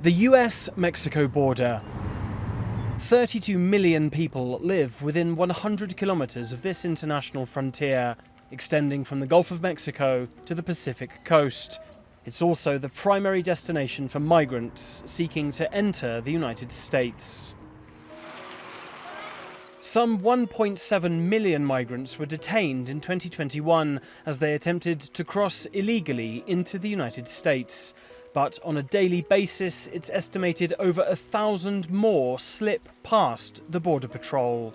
The US-Mexico border. 32 million people live within 100 kilometers of this international frontier, extending from the Gulf of Mexico to the Pacific coast. It's also the primary destination for migrants seeking to enter the United States. Some 1.7 million migrants were detained in 2021 as they attempted to cross illegally into the United States. But on a daily basis, it's estimated over 1,000 more slip past the Border Patrol.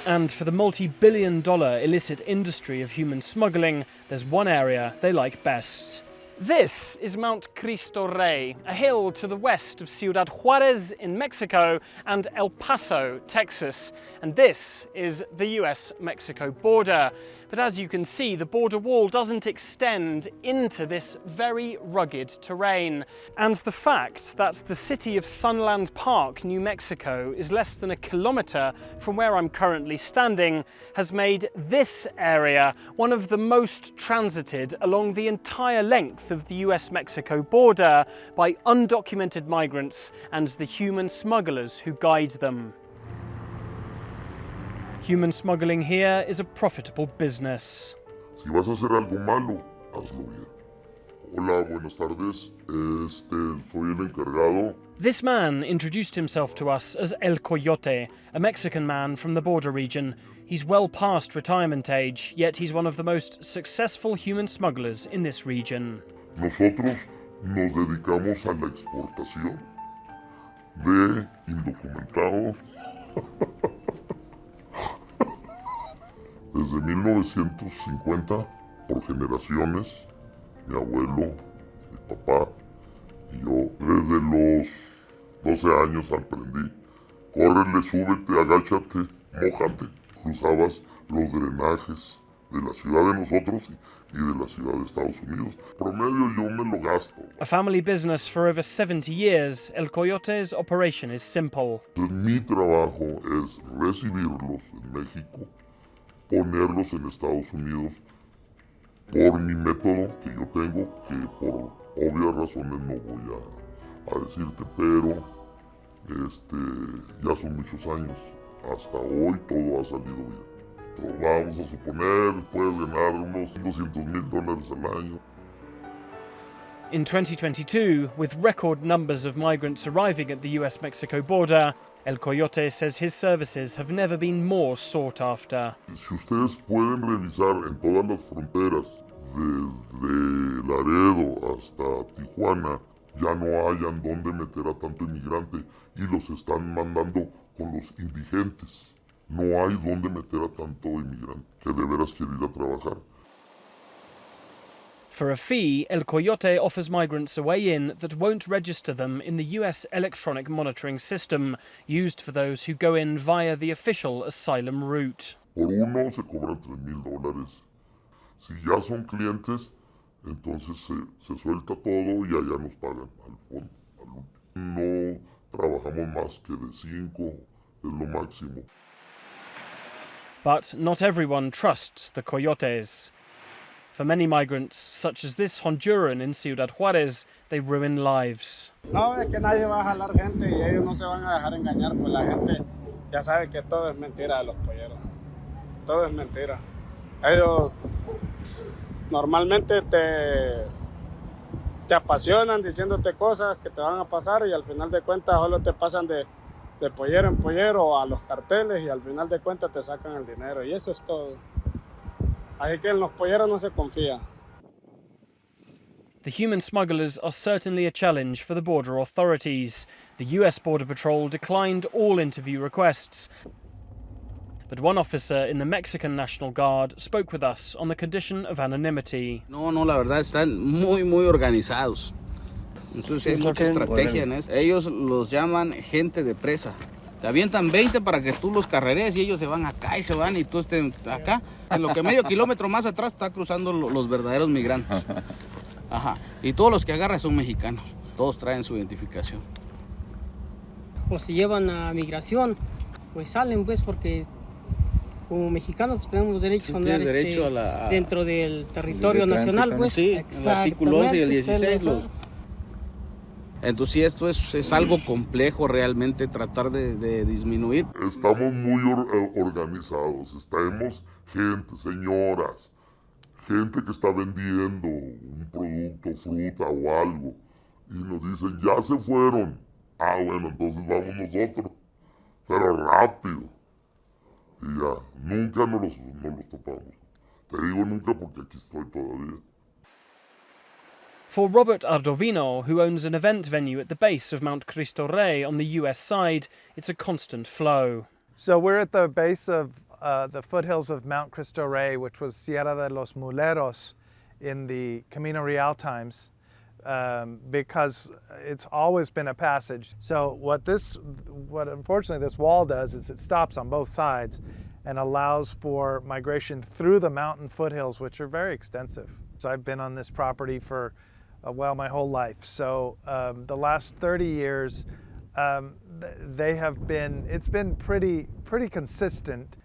And for the multi-billion-dollar illicit industry of human smuggling, there's one area they like best. This is Mount Cristo Rey, a hill to the west of Ciudad Juarez in Mexico and El Paso, Texas. And this is the US-Mexico border. But as you can see, the border wall doesn't extend into this very rugged terrain. And the fact that the city of Sunland Park, New Mexico, is less than a kilometer from where I'm currently standing has made this area one of the most transited along the entire length of the US-Mexico border by undocumented migrants and the human smugglers who guide them. Human smuggling here is a profitable business. Si vas a hacer algo malo, hazlo bien. Hola, buenas tardes. Soy el encargado. This man introduced himself to us as El Coyote, a Mexican man from the border region. He's well past retirement age, yet he's one of the most successful human smugglers in this region. Nosotros nos dedicamos a la exportación de indocumentados. Desde 1950, por generaciones, mi abuelo, mi papá y yo, desde los 12 años aprendí. Córrele, súbete, agáchate, mójate. Cruzabas los drenajes de la ciudad de nosotros y de la ciudad de Estados Unidos. Promedio yo me lo gasto. A family business for over 70 years, El Coyote's operation is simple. Mi trabajo es recibirlos en México, ponerlos en Estados Unidos por mi método que yo tengo, que por obvias razones no voy a decirte, pero ya son muchos años. Hasta hoy todo ha salido bien. Pero vamos a suponer, puedes ganar unos $200,000 al año. In 2022, with record numbers of migrants arriving at the US-Mexico border, El Coyote says his services have never been more sought after. Si ustedes pueden revisar en todas las fronteras, desde Laredo hasta Tijuana, ya no hayan dónde meter a tanto inmigrante y los están mandando con los indigentes. No hay dónde meter a tanto inmigrante que de veras quiere ir a trabajar. For a fee, El Coyote offers migrants a way in that won't register them in the US electronic monitoring system, used for those who go in via the official asylum route. Por uno se cobran $3,000. Si ya son clientes, entonces se suelta todo y allá nos pagan al fondo. No trabajamos más que de 5, es lo máximo. But not everyone trusts the Coyotes. For many migrants, such as this Honduran in Ciudad Juarez, they ruin lives. No, es que nadie va a jalar gente y ellos no se van a dejar engañar, pues la gente ya sabe que todo es mentira de los polleros. Todo es mentira. Ellos normalmente te apasionan diciéndote cosas que te van a pasar y al final de cuentas solo te pasan de pollero en pollero a los carteles y al final de cuentas te sacan el dinero y eso es todo. Así que en los polleros no se confía. The human smugglers are certainly a challenge for the border authorities. The US Border Patrol declined all interview requests. But one officer in the Mexican National Guard spoke with us on the condition of anonymity. No, la verdad están muy organizados. Entonces hay mucha estrategia en eso. Ellos los llaman gente de presa. Te avientan 20 para que tú los carreres y ellos se van acá y se van y tú estés acá. En lo que medio kilómetro más atrás está cruzando los verdaderos migrantes. Ajá. Y todos los que agarran son mexicanos. Todos traen su identificación. Pues se llevan a migración, pues salen pues porque como mexicanos pues tenemos derecho a andar derecho dentro del territorio nacional, pues. Sí, el artículo 11 y el 16 Entonces sí, esto es algo complejo realmente tratar de disminuir. Estamos muy organizados, tenemos gente, señoras, gente que está vendiendo un producto, fruta o algo, y nos dicen, ya se fueron. Ah, bueno, entonces vamos nosotros, pero rápido. Y ya, nunca nos los topamos. Te digo nunca porque aquí estoy todavía. For Robert Ardovino, who owns an event venue at the base of Mount Cristo Rey on the US side, it's a constant flow. So we're at the base of the foothills of Mount Cristo Rey, which was Sierra de los Muleros in the Camino Real times, because it's always been a passage. So what unfortunately this wall does is it stops on both sides and allows for migration through the mountain foothills, which are very extensive. So I've been on this property for my whole life. So the last 30 years, it's been pretty consistent.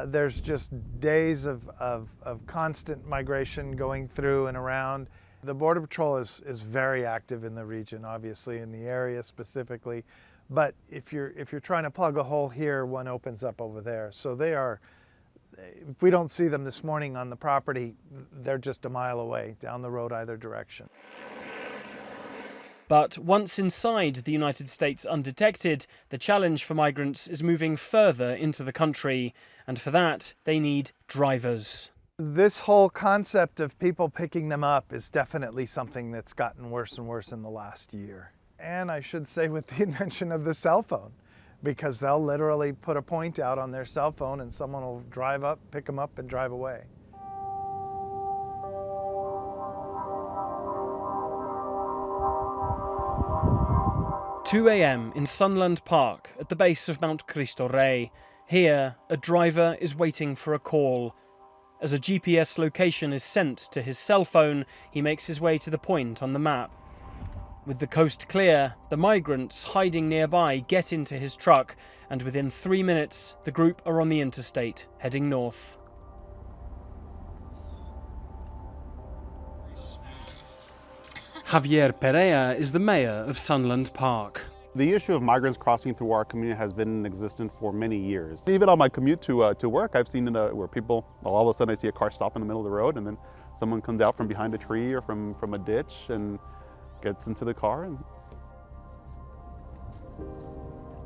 There's just days of constant migration going through and around. The Border Patrol is very active in the region, obviously in the area specifically. But if you're trying to plug a hole here, one opens up over there. So if we don't see them this morning on the property, they're just a mile away down the road either direction. But once inside the United States undetected, the challenge for migrants is moving further into the country, and for that they need drivers. This whole concept of people picking them up is definitely something that's gotten worse and worse in the last year. And I should say with the invention of the cell phone, because they'll literally put a point out on their cell phone and someone will drive up, pick them up and drive away. "2 a.m. in Sunland Park at the base of Mount Cristo Rey. Here, a driver is waiting for a call. As a GPS location is sent to his cell phone, he makes his way to the point on the map. With the coast clear, the migrants hiding nearby get into his truck, and within 3 minutes, the group are on the interstate, heading north. Javier Perea is the mayor of Sunland Park. The issue of migrants crossing through our community has been existent for many years. Even on my commute to work, I've seen where people, all of a sudden I see a car stop in the middle of the road and then someone comes out from behind a tree or from a ditch and gets into the car.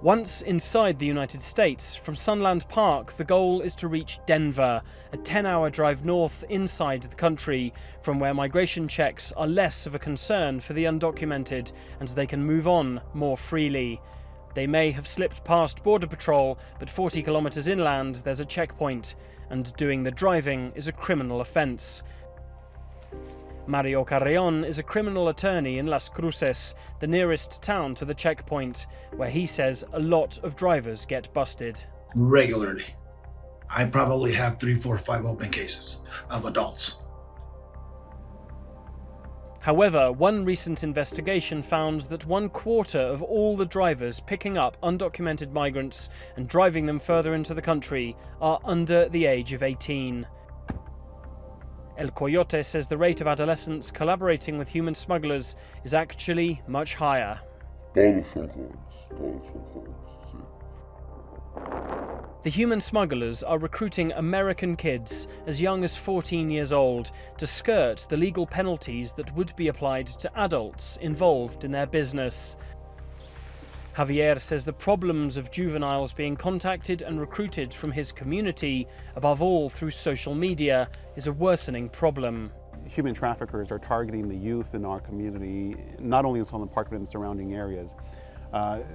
Once inside the United States, from Sunland Park, the goal is to reach Denver, a 10-hour drive north inside the country, from where migration checks are less of a concern for the undocumented and they can move on more freely. They may have slipped past Border Patrol, but 40 kilometers inland there's a checkpoint, and doing the driving is a criminal offense. Mario Carreon is a criminal attorney in Las Cruces, the nearest town to the checkpoint, where he says a lot of drivers get busted. Regularly. I probably have 3, 4, 5 open cases of adults. However, one recent investigation found that 1/4 of all the drivers picking up undocumented migrants and driving them further into the country are under the age of 18. El Coyote says the rate of adolescents collaborating with human smugglers is actually much higher. Todos son jóvenes, sí. The human smugglers are recruiting American kids as young as 14 years old to skirt the legal penalties that would be applied to adults involved in their business. Javier says the problems of juveniles being contacted and recruited from his community, above all through social media, is a worsening problem. Human traffickers are targeting the youth in our community, not only in Sunland Park but in the surrounding areas,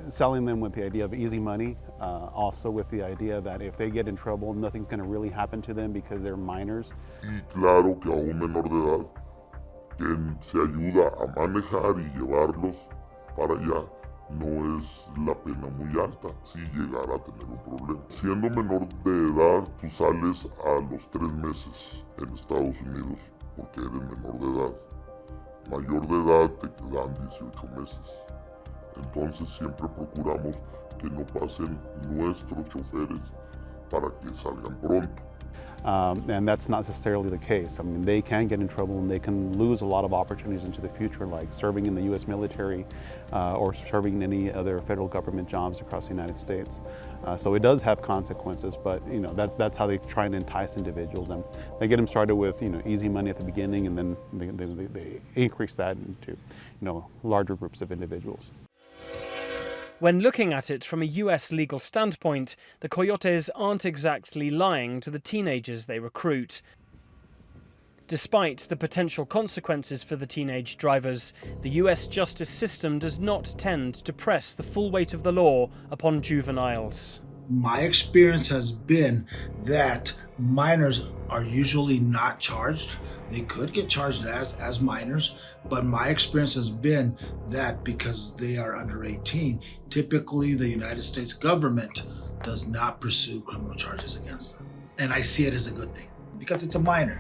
selling them with the idea of easy money, also with the idea that if they get in trouble, nothing's going to really happen to them because they're minors. Y claro que a un menor de edad que se ayuda a manejar y llevarlos para allá, no es la pena muy alta si llegara a tener un problema. Siendo menor de edad, tú sales a los 3 meses en Estados Unidos porque eres menor de edad. Mayor de edad te quedan 18 meses. Entonces siempre procuramos que no pasen nuestros choferes para que salgan pronto. And that's not necessarily the case. I mean, they can get in trouble and they can lose a lot of opportunities into the future, like serving in the U.S. military or serving in any other federal government jobs across the United States. So it does have consequences, but that's how they try and entice individuals. And they get them started with easy money at the beginning, and then they increase that into larger groups of individuals. When looking at it from a US legal standpoint, the coyotes aren't exactly lying to the teenagers they recruit. Despite the potential consequences for the teenage drivers, the US justice system does not tend to press the full weight of the law upon juveniles. My experience has been that minors are usually not charged. They could get charged as minors, but my experience has been that because they are under 18, typically the United States government does not pursue criminal charges against them. And I see it as a good thing because it's a minor.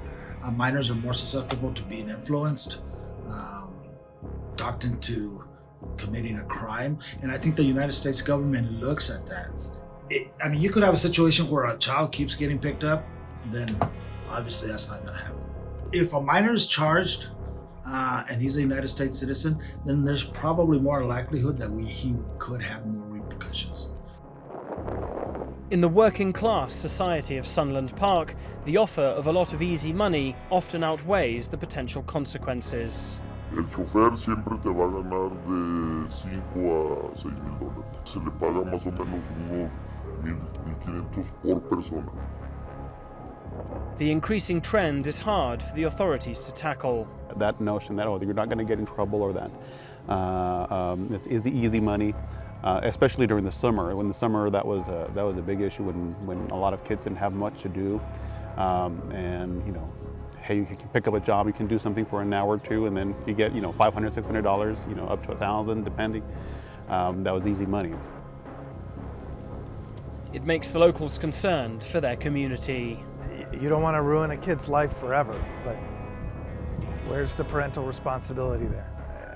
Minors are more susceptible to being influenced, talked into committing a crime. And I think the United States government looks at that. You could have a situation where a child keeps getting picked up, then obviously that's not gonna happen. If a minor is charged and he's a United States citizen, then there's probably more likelihood that he could have more repercussions. In the working class society of Sunland Park, the offer of a lot of easy money often outweighs the potential consequences. El chofer siempre te va a ganar de $5 a $6,000. Se le paga más o menos unos 1,500 por persona. The increasing trend is hard for the authorities to tackle. That notion that, you're not going to get in trouble, or that it's easy money, especially during the summer. When the summer, that was a big issue when a lot of kids didn't have much to do, hey, you can pick up a job, you can do something for an hour or two, and then you get $500, $600, up to $1,000, depending. That was easy money. It makes the locals concerned for their community. You don't want to ruin a kid's life forever, but where's the parental responsibility there?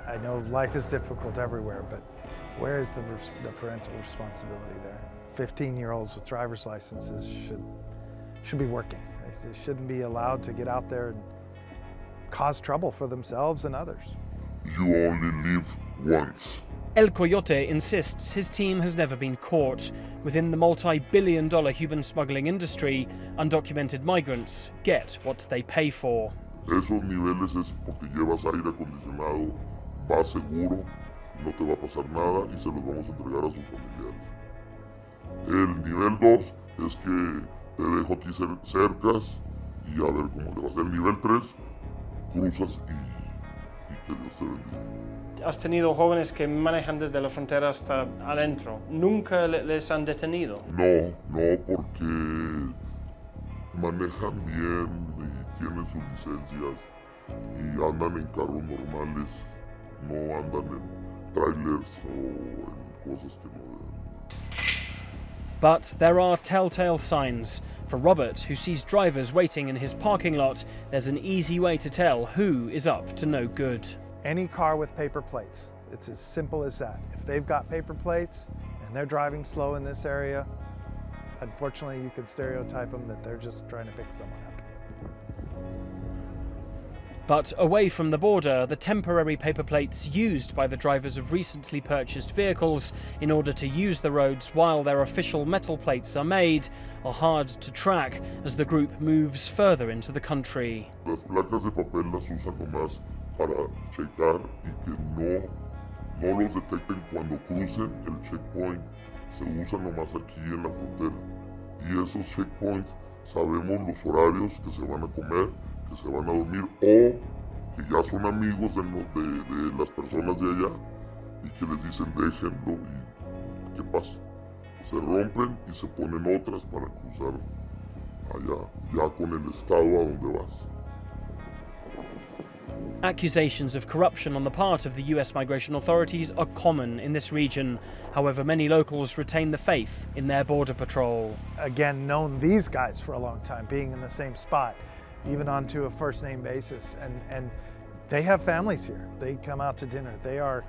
I know life is difficult everywhere, but where is the parental responsibility there? 15-year-olds with driver's licenses should be working. They shouldn't be allowed to get out there and cause trouble for themselves and others. You only live once. El Coyote insists his team has never been caught. Within the multi-billion-dollar human smuggling industry, undocumented migrants get what they pay for. Esos niveles es porque llevas aire acondicionado, vas seguro, no te va a pasar nada y se los vamos a entregar a sus familiares. El nivel 2 es que te dejo aquí cercas y a ver cómo le vas. El nivel 3, cruzas y que Dios te bendiga. Has tenido jóvenes que manejan desde la frontera hasta adentro. ¿Nunca les han detenido? No, porque manejan bien y tienen sus licencias y andan en carros normales, no andan en trailers o en cosas que no deben. But there are telltale signs. For Robert, who sees drivers waiting in his parking lot, there's an easy way to tell who is up to no good. Any car with paper plates, it's as simple as that. If they've got paper plates and they're driving slow in this area, unfortunately you could stereotype them that they're just trying to pick someone up. But away from the border, the temporary paper plates used by the drivers of recently purchased vehicles in order to use the roads while their official metal plates are made are hard to track as the group moves further into the country. Las placas de papel las usan nomás para checar y que no los detecten cuando crucen el checkpoint. Se usan nomás aquí en la frontera. Y esos checkpoints sabemos los horarios que se van a comer, que se van a dormir o que ya son amigos de las personas de allá y que les dicen déjenlo y ¿qué pasa? Se rompen y se ponen otras para cruzar allá, ya con el estado a donde vas. Accusations of corruption on the part of the US migration authorities are common in this region. However, many locals retain the faith in their border patrol. Again, known these guys for a long time, being in the same spot, even onto a first name basis, and they have families here. They come out to dinner. They are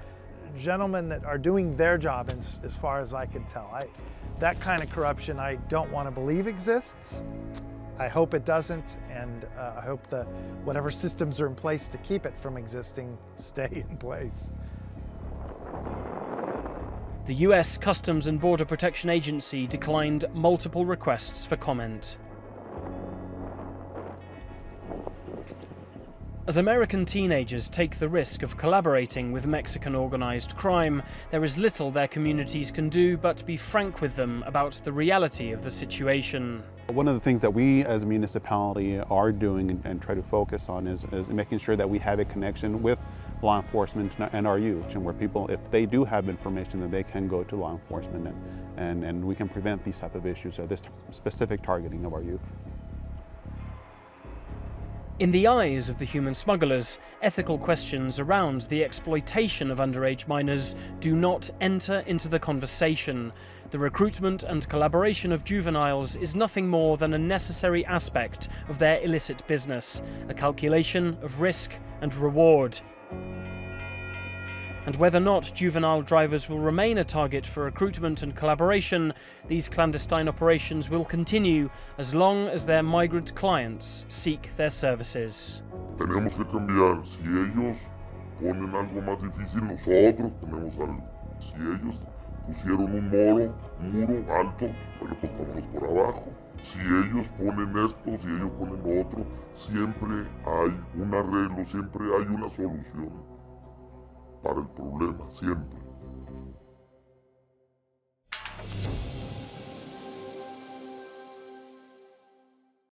gentlemen that are doing their job as far as I can tell. That kind of corruption I don't want to believe exists. I hope it doesn't, and I hope that whatever systems are in place to keep it from existing stay in place. The US Customs and Border Protection Agency declined multiple requests for comment. As American teenagers take the risk of collaborating with Mexican organized crime, there is little their communities can do but be frank with them about the reality of the situation. One of the things that we as a municipality are doing and try to focus on is making sure that we have a connection with law enforcement and our youth, and where people, if they do have information, then they can go to law enforcement and we can prevent these type of issues, or this specific targeting of our youth. In the eyes of the human smugglers, ethical questions around the exploitation of underage minors do not enter into the conversation. The recruitment and collaboration of juveniles is nothing more than a necessary aspect of their illicit business, a calculation of risk and reward. And whether or not juvenile drivers will remain a target for recruitment and collaboration, these clandestine operations will continue as long as their migrant clients seek their services. Tenemos que cambiar. Si ellos ponen algo más difícil, nosotros ponemos algo. Si ellos pusieron un muro alto, bueno, pues vámonos por abajo. Si ellos ponen esto, si ellos ponen lo otro, siempre hay un arreglo, siempre hay una solución para el problema, siempre.